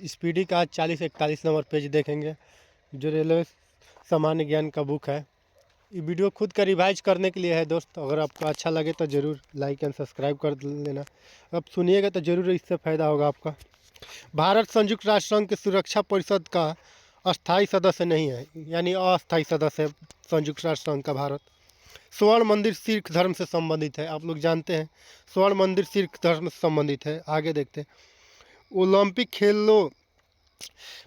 Speedy का आज 40-41 number page देखेंगे, जो रेलवे सामान्य ज्ञान का बुक है। ये वीडियो खुद का रिवाइज करने के लिए है दोस्त। अगर आपको अच्छा लगे तो ज़रूर लाइक एंड सब्सक्राइब कर लेना। अब सुनिएगा तो ज़रूर इससे फ़ायदा होगा आपका। भारत संयुक्त राष्ट्र संघ की सुरक्षा परिषद का अस्थायी सदस्य नहीं है, यानी अस्थायी सदस्य है संयुक्त राष्ट्र संघ का भारत। स्वर्ण मंदिर सिख धर्म से संबंधित है, आप लोग जानते हैं। स्वर्ण मंदिर सिख धर्म से संबंधित है। आगे देखते हैं। ओलंपिक खेलों,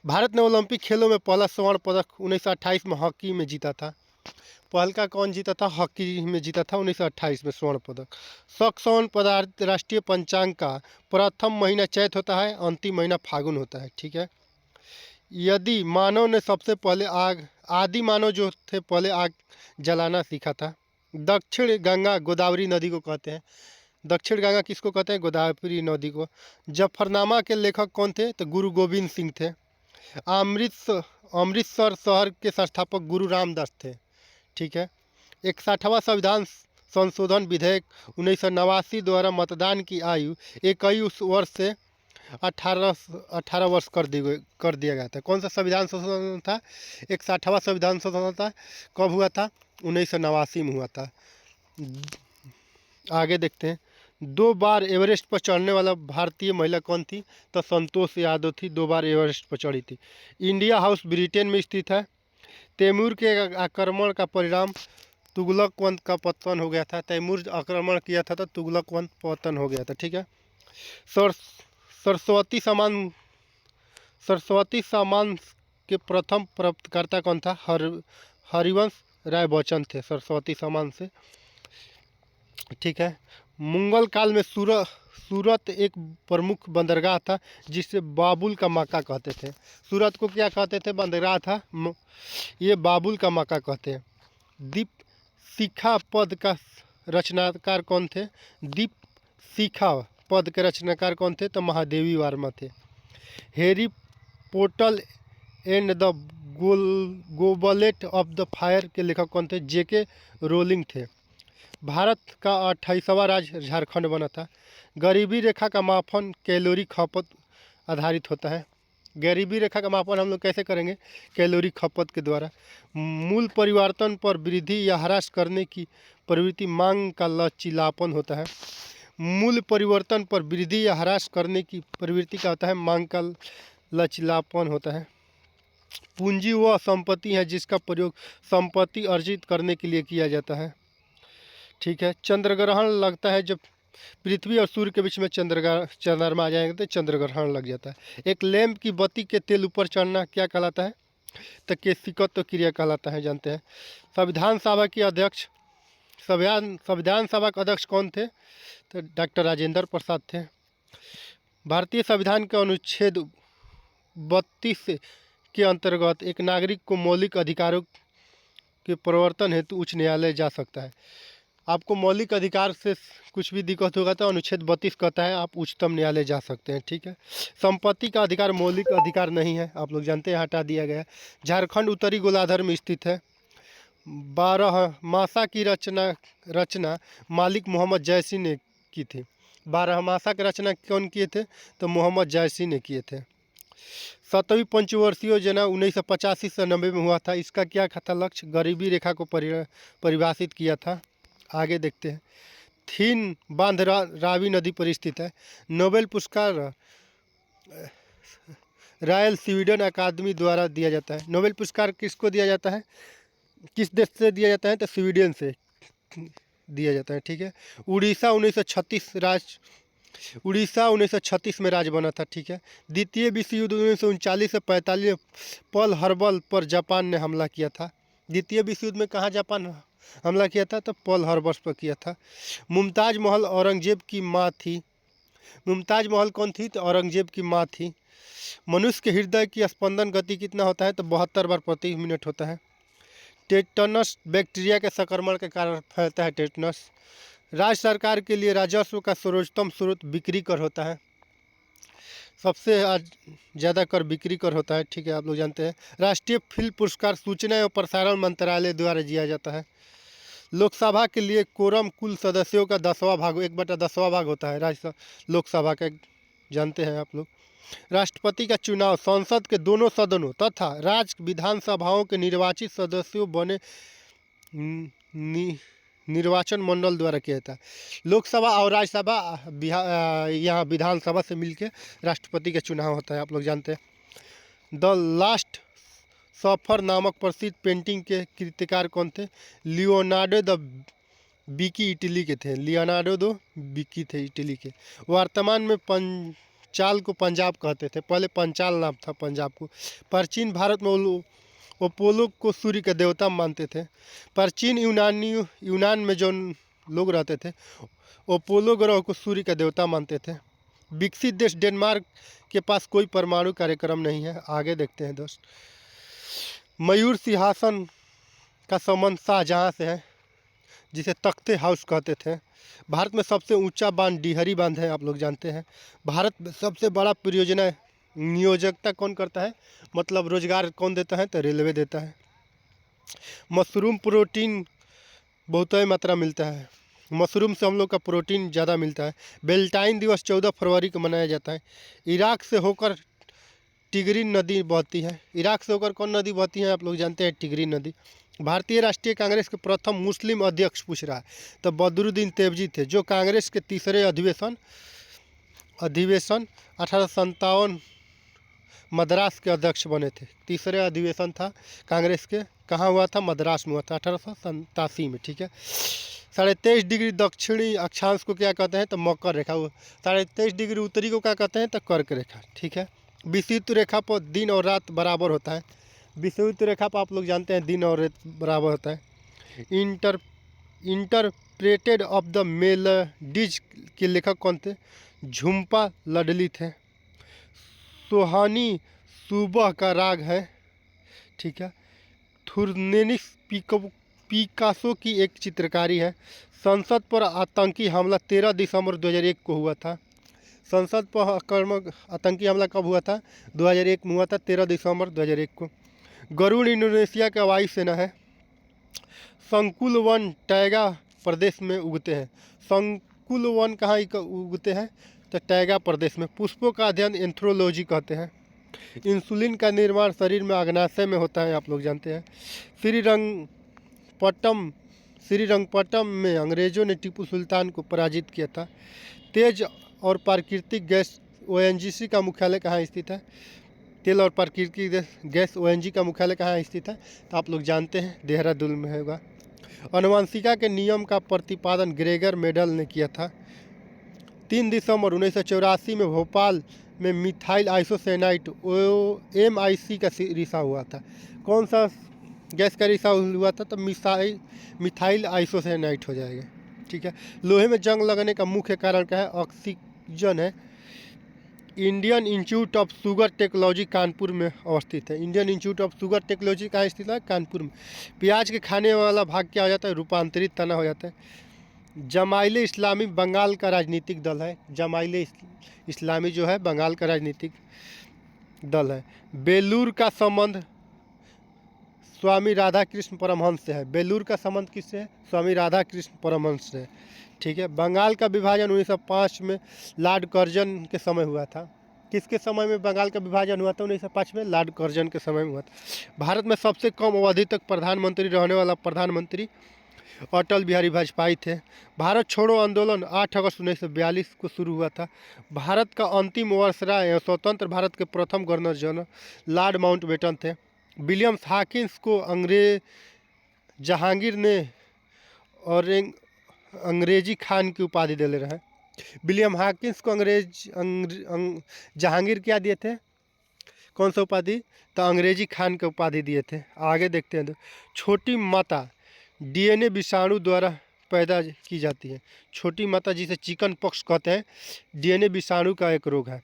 भारत ने ओलंपिक खेलों में पहला स्वर्ण पदक 1928 में हॉकी में जीता था। पहल का कौन जीता था? हॉकी में जीता था 1928 में स्वर्ण पदक। शक स्वर्ण पदार्थ राष्ट्रीय पंचांग का प्रथम महीना चैत होता है, अंतिम महीना फागुन होता है। ठीक है। यदि मानव ने सबसे पहले आग, आदि मानव जो थे पहले आग जलाना सीखा था। दक्षिण गंगा गोदावरी नदी को कहते हैं। दक्षिण गंगा किसको कहते हैं? गोदावरी नदी को। जफरनामा के लेखक कौन थे? तो गुरु गोविंद सिंह थे। अमृतसर शहर के संस्थापक गुरु रामदास थे। ठीक है। 61वां संविधान संशोधन विधेयक 1989 द्वारा मतदान की आयु 21 वर्ष से 18 वर्ष कर दिया गया था। कौन सा संविधान संशोधन था? 61वां संविधान संशोधन था। कब हुआ था? 1989 में हुआ था। आगे देखते हैं। 2 बार एवरेस्ट पर चढ़ने वाला भारतीय महिला कौन थी? तो संतोष यादव थी, 2 बार एवरेस्ट पर चढ़ी थी। इंडिया हाउस ब्रिटेन में स्थित है। तैमूर के आक्रमण का परिणाम तुगलक वंश का पतन हो गया था। तैमूर आक्रमण किया था तो तुगलक वंश पतन हो गया था। ठीक है। सरस्वती सामान के प्रथम प्राप्तकर्ता कौन था? हरिवंश राय बच्चन थे सरस्वती सामान से। ठीक है। मुगल काल में सूरत एक प्रमुख बंदरगाह था, जिसे बाबुल का मक्का कहते थे। सूरत को क्या कहते थे? बंदरगाह था, ये बाबुल का मक्का कहते हैं। दीप शिखा पद का रचनाकार कौन थे? दीप शिखा पद के रचनाकार कौन थे? तो महादेवी वर्मा थे। Harry Potter and the Goblet of the Fire के लेखक कौन थे? जेके रोलिंग थे। भारत का 28वां राज्य झारखंड बना था। गरीबी रेखा का मापन कैलोरी खपत आधारित होता है। गरीबी रेखा का मापन हम लोग कैसे करेंगे? कैलोरी खपत के द्वारा। मूल परिवर्तन पर वृद्धि या ह्रास करने की प्रवृत्ति मांग का लचीलापन होता है। मूल परिवर्तन पर वृद्धि या ह्रास करने की प्रवृत्ति का होता है मांग का लचीलापन होता है। पूंजी वह संपत्ति है जिसका प्रयोग संपत्ति अर्जित करने के लिए किया जाता है। ठीक है। चंद्रग्रहण लगता है जब पृथ्वी और सूर्य के बीच में चंद्रमा आ जाएगा तो चंद्रग्रहण लग जाता है। एक लैंप की बत्ती के तेल ऊपर चढ़ना क्या कहलाता है? तो केशिकत्व क्रिया कहलाता है, जानते हैं। संविधान सभा के अध्यक्ष, संविधान सभा के अध्यक्ष कौन थे? तो डॉक्टर राजेंद्र प्रसाद थे। भारतीय संविधान के अनुच्छेद 32 के अंतर्गत एक नागरिक को मौलिक अधिकारों के प्रवर्तन हेतु उच्च न्यायालय जा सकता है। आपको मौलिक अधिकार से कुछ भी दिक्कत होगा तो अनुच्छेद 32 कहता है आप उच्चतम न्यायालय जा सकते हैं। ठीक है। संपत्ति का अधिकार मौलिक अधिकार नहीं है, आप लोग जानते हैं, हटा दिया गया है। झारखंड उत्तरी गोलार्ध में स्थित है। 12 मासा की रचना मालिक मोहम्मद जैसी ने की थी। 12 मासा की रचना कौन किए थे? तो मोहम्मद जैसी ने किए थे। 7वीं पंचवर्षीय योजना 1985 से 90 में हुआ था। इसका क्या था लक्ष्य? गरीबी रेखा को परिभाषित किया था। आगे देखते हैं। थीन बांध रावी नदी पर स्थित है। नोबेल पुरस्कार रॉयल स्वीडन अकादमी द्वारा दिया जाता है। नोबेल पुरस्कार किसको दिया जाता है? किस देश से दिया जाता है? तो स्वीडन से दिया जाता है। ठीक है। उड़ीसा 1936 में राज्य बना था। ठीक है। द्वितीय विश्व युद्ध 1939 से 45 पर्ल हार्बर पर जापान ने हमला किया था। द्वितीय विश्व युद्ध में कहाँ जापान हमला किया था? तो पर्ल हार्बर पर किया था। मुमताज़ महल औरंगजेब की माँ थी। मुमताज़ महल कौन थी? तो औरंगजेब की माँ थी। मनुष्य के हृदय की स्पंदन गति कितना होता है? तो 72 बार प्रति मिनट होता है। टेटनस बैक्टीरिया के संक्रमण के कारण फैलता है टेटनस। राज्य सरकार के लिए राजस्व का सर्वोच्चतम स्रोत बिक्री कर होता है। सबसे ज़्यादा कर बिक्री कर होता है। ठीक है, आप लोग जानते हैं। राष्ट्रीय फिल्म पुरस्कार सूचना एवं प्रसारण मंत्रालय द्वारा दिया जाता है। लोकसभा के लिए कोरम कुल सदस्यों का 10वां भाग, 1/10वां भाग होता है। लोकसभा का जानते हैं आप लोग। राष्ट्रपति का चुनाव संसद के दोनों सदनों तथा राज्य विधानसभाओं के निर्वाचित सदस्यों बने निर्वाचन मंडल द्वारा किया जाता है। लोकसभा और राज्यसभा यहाँ विधानसभा से मिलकर राष्ट्रपति का चुनाव होता है, आप लोग जानते हैं। द लास्ट सफर नामक प्रसिद्ध पेंटिंग के कृतिकार कौन थे? लियोनार्डो द विकी इटली के थे। लियोनार्डो दो विकी थे इटली के। वर्तमान में पंचाल को पंजाब कहते थे, पहले पंचाल नाम था पंजाब को। प्राचीन भारत में अपोलो को सूर्य के देवता मानते थे। प्राचीन यूनान में जो लोग रहते थे अपोलो ग्रह को सूर्य का देवता मानते थे। विकसित देश डेनमार्क के पास कोई परमाणु कार्यक्रम नहीं है। आगे देखते हैं दोस्त। मयूर सिंहासन का संबंध शाहजहाँ से है, जिसे तख्ते हाउस कहते थे। भारत में सबसे ऊंचा बांध डिहरी बांध है, आप लोग जानते हैं। भारत में सबसे बड़ा परियोजना नियोजकता कौन करता है, मतलब रोजगार कौन देता है, तो रेलवे देता है। मशरूम प्रोटीन बहुत मात्रा मिलता है, मशरूम से हम लोग का प्रोटीन ज़्यादा मिलता है। वेलेंटाइन दिवस 14 फरवरी को मनाया जाता है। इराक से होकर टिग्रिन नदी बहती है। इराक से होकर कौन नदी बहती है, आप लोग जानते हैं, टिग्रिन नदी। भारतीय राष्ट्रीय कांग्रेस के प्रथम मुस्लिम अध्यक्ष पूछ रहा है, तो बदरुद्दीन तेवजी थे, जो कांग्रेस के तीसरे अधिवेशन 1857 मद्रास के अध्यक्ष बने थे। तीसरे अधिवेशन था कांग्रेस के, कहाँ हुआ था? मद्रास में हुआ था 1887 में, ठीक है। 23.5 डिग्री दक्षिणी अक्षांश को क्या कहते हैं, तो मकर रेखा। 23.5 डिग्री उत्तरी को क्या कहते हैं, तो कर्क रेखा, ठीक है। विषुवत रेखा पर दिन और रात बराबर होता है। विषुवत रेखा पर आप लोग जानते हैं दिन और रात बराबर होता है। इंटरप्रेटेड ऑफ द मेलोडीज के लेखक कौन थे? झुम्पा लाहिड़ी थे। सुहानी सुबह का राग है, ठीक है। थुर्नेनिस पिकासो की एक चित्रकारी है। संसद पर आतंकी हमला 13 दिसंबर 2001 को हुआ था। संसद पर आक्रामक आतंकी हमला कब हुआ था? 2001 में हुआ था, 13 दिसंबर 2001 को। गरुड़ इंडोनेशिया का वायुसेना है। संकुल वन टैगा प्रदेश में उगते हैं। संकुल वन कहाँ उगते हैं? तो टैगा प्रदेश में। पुष्पों का अध्ययन एंथ्रोलॉजी कहते हैं। इंसुलिन का निर्माण शरीर में अग्नाशय में होता है, आप लोग जानते हैं। श्रीरंगपट्टम में अंग्रेजों ने टीपू सुल्तान को पराजित किया था। तेज और प्राकृतिक गैस ओएनजीसी का मुख्यालय कहाँ स्थित है? तेल और प्राकृतिक गैस ओएनजी का मुख्यालय कहाँ स्थित है? तो आप लोग जानते हैं, देहरादून में होगा। अनुवंशिका के नियम का प्रतिपादन ग्रेगर मेंडल ने किया था। 3 दिसंबर 1984 में भोपाल में मिथाइल आइसोसाइनेट MIC का रिसा हुआ था। कौन सा गैस का रिसा हुआ था? तो मिथाइल आइसोसाइनेट हो जाएगा, ठीक है। लोहे में जंग लगने का मुख्य कारण क्या है? ऑक्सीजन है। Indian institute of sugar technology Kanpur में अवस्थित है। Indian institute of sugar technology कहाँ स्थित है? कानपुर में। प्याज के खाने वाला भाग क्या हो जाता है? रूपांतरित तना हो जाता है। जमाइले इस्लामी बंगाल का राजनीतिक दल है। जमाइले इस्लामी जो है बंगाल का राजनीतिक दल है। बेलूर का संबंध स्वामी राधा कृष्ण परमहंस से है। बेलूर का संबंध किससे है? स्वामी राधा कृष्ण परमहंस से, ठीक है। बंगाल का विभाजन 1905 में लॉर्ड कर्जन के समय हुआ था। किसके समय में बंगाल का विभाजन हुआ था? 1905 में लॉर्ड कर्जन के समय में हुआ था। भारत में सबसे कम अवधि तक प्रधानमंत्री रहने वाला प्रधानमंत्री अटल बिहारी वाजपेयी थे। भारत छोड़ो आंदोलन 8 अगस्त 1942 को शुरू हुआ था। भारत का अंतिम वायसराय स्वतंत्र भारत के प्रथम गवर्नर जनरल लॉर्ड माउंटबेटन थे। विलियम हॉकिंस को जहांगीर ने और अंग्रेजी खान की उपाधि दे ले रहा है। विलियम हॉकिंस को जहांगीर क्या दिए थे? कौन सा उपाधि? तो अंग्रेजी खान की उपाधि दिए थे। आगे देखते हैं। छोटी माता DNA विषाणु द्वारा पैदा की जाती है। छोटी माता जिसे चिकन पॉक्स कहते हैं, DNA विषाणु का एक रोग है,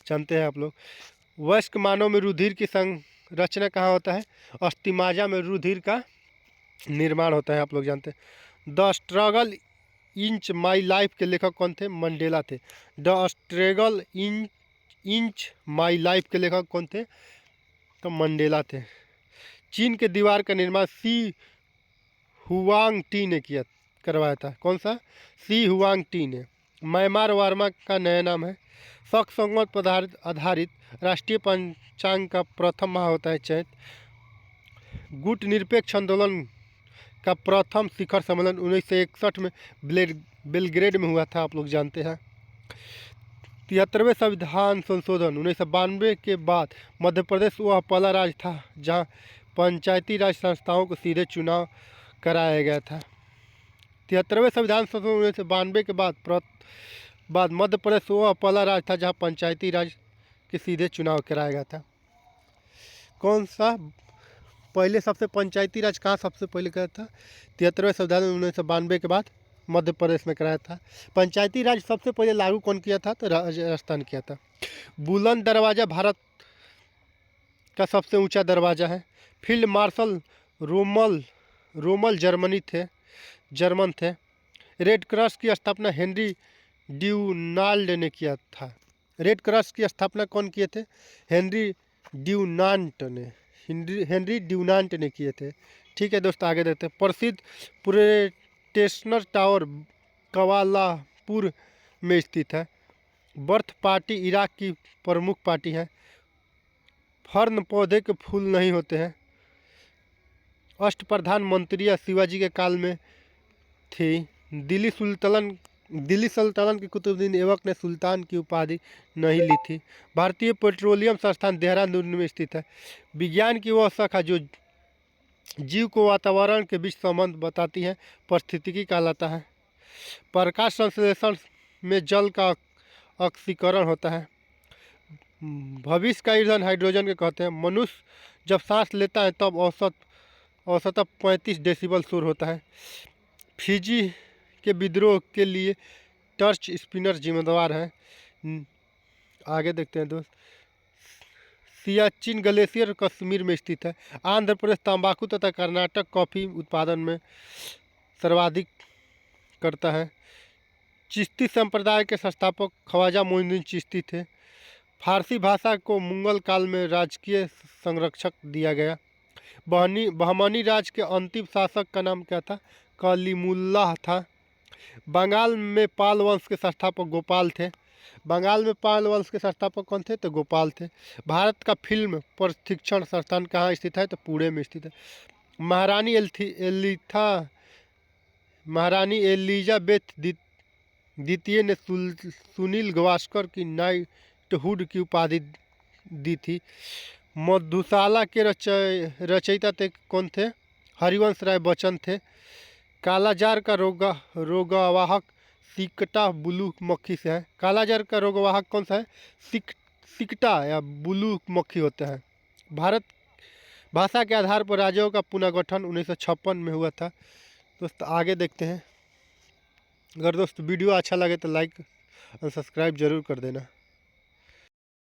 जानते हैं आप लोग। वयस्क मानव में रुधिर की संरचना कहाँ होता है? अस्थिमज्जा में रुधिर का निर्माण होता है, आप लोग जानते हैं। The struggle inch my life के लेखक कौन थे? मंडेला थे। The struggle inch my life के लेखक कौन थे? तो मंडेला थे। चीन के दीवार का निर्माण सी हुआंग टी ने करवाया था। कौन सा? सी हुआंग टी ने। म्यांमार वर्मा का नया नाम है। शक संवत पर आधारित राष्ट्रीय पंचांग का प्रथम माह होता है चैत। गुट निरपेक्ष आंदोलन का प्रथम शिखर सम्मेलन 1961 में बेलग्रेड में हुआ था, आप लोग जानते हैं। 73वें संविधान संशोधन 1992 के बाद मध्य प्रदेश वह पहला राज्य था जहां पंचायती राज संस्थाओं को सीधे चुनाव कराया गया था। 73वें संविधान संशोधन 1992 के बाद मध्य प्रदेश वह पहला राज्य था जहां पंचायती राज के सीधे चुनाव कराया गया था। कौन सा पहले सबसे पंचायती राज कहाँ सबसे पहले कराया था? 73वें संविधान 1992 के बाद मध्य प्रदेश में कराया था। पंचायती राज सबसे पहले लागू कौन किया था? तो राजस्थान किया था। बुलंद दरवाज़ा भारत का सबसे ऊंचा दरवाज़ा है। फील्ड मार्शल रोमल जर्मन थे। रेड क्रॉस की स्थापना हेनरी ड्यूनाल्ड ने किया था। रेड क्रॉस की स्थापना कौन किए थे? हेनरी ड्यूनांट ने किए थे। ठीक है दोस्तों, आगे देखते हैं। प्रसिद्ध प्रोटेस्टेंट टावर कवालापुर में स्थित है। बर्थ पार्टी इराक की प्रमुख पार्टी है। फर्न पौधे के फूल नहीं होते हैं। अष्टप्रधान मंत्रियां शिवाजी के काल में थी। दिल्ली सल्तनत के कुतुबुद्दीन ऐबक ने सुल्तान की उपाधि नहीं ली थी। भारतीय पेट्रोलियम संस्थान देहरादून में स्थित है। विज्ञान की वह शाखा जो जीव को वातावरण के बीच संबंध बताती है पारिस्थितिकी कहलाता है। प्रकाश संश्लेषण में जल का ऑक्सीकरण होता है। भविष्य का ईंधन हाइड्रोजन के कहते हैं। मनुष्य जब सांस लेता है तब औसतन 35 डेसिबल शोर होता है। फिजी के विद्रोह के लिए टर्च स्पिनर जिम्मेदार हैं। आगे देखते हैं दोस्त। सियाचिन ग्लेशियर कश्मीर में स्थित है। आंध्र प्रदेश तंबाकू तथा कर्नाटक कॉफ़ी उत्पादन में सर्वाधिक करता है। चिश्ती संप्रदाय के संस्थापक ख्वाजा मोइनुद्दीन चिश्ती थे। फारसी भाषा को मुगल काल में राजकीय संरक्षक दिया गया। बहमनी राज के अंतिम शासक का नाम क्या था? कलीमुल्लाह था। बंगाल में पाल वंश के संस्थापक गोपाल थे। बंगाल में पाल वंश के संस्थापक कौन थे? तो गोपाल थे। भारत का फिल्म प्रशिक्षण संस्थान कहाँ स्थित है? तो पुणे में स्थित है। महारानी एलिजाबेथ द्वितीय ने सुनील गावस्कर की नाइटहुड की उपाधि दी थी। मधुशाला के रचयिता कौन थे? हरिवंश राय बच्चन थे। कालाजार का रोगवाहक सिकटा ब्लू मक्खी से है। कालाजार का रोगवाहक कौन सा है? सिकटा या ब्लू मक्खी होता है। भारत भाषा के आधार पर राज्यों का पुनर्गठन 1956 में हुआ था। दोस्तों आगे देखते हैं। अगर दोस्त वीडियो अच्छा लगे तो लाइक और सब्सक्राइब जरूर कर देना।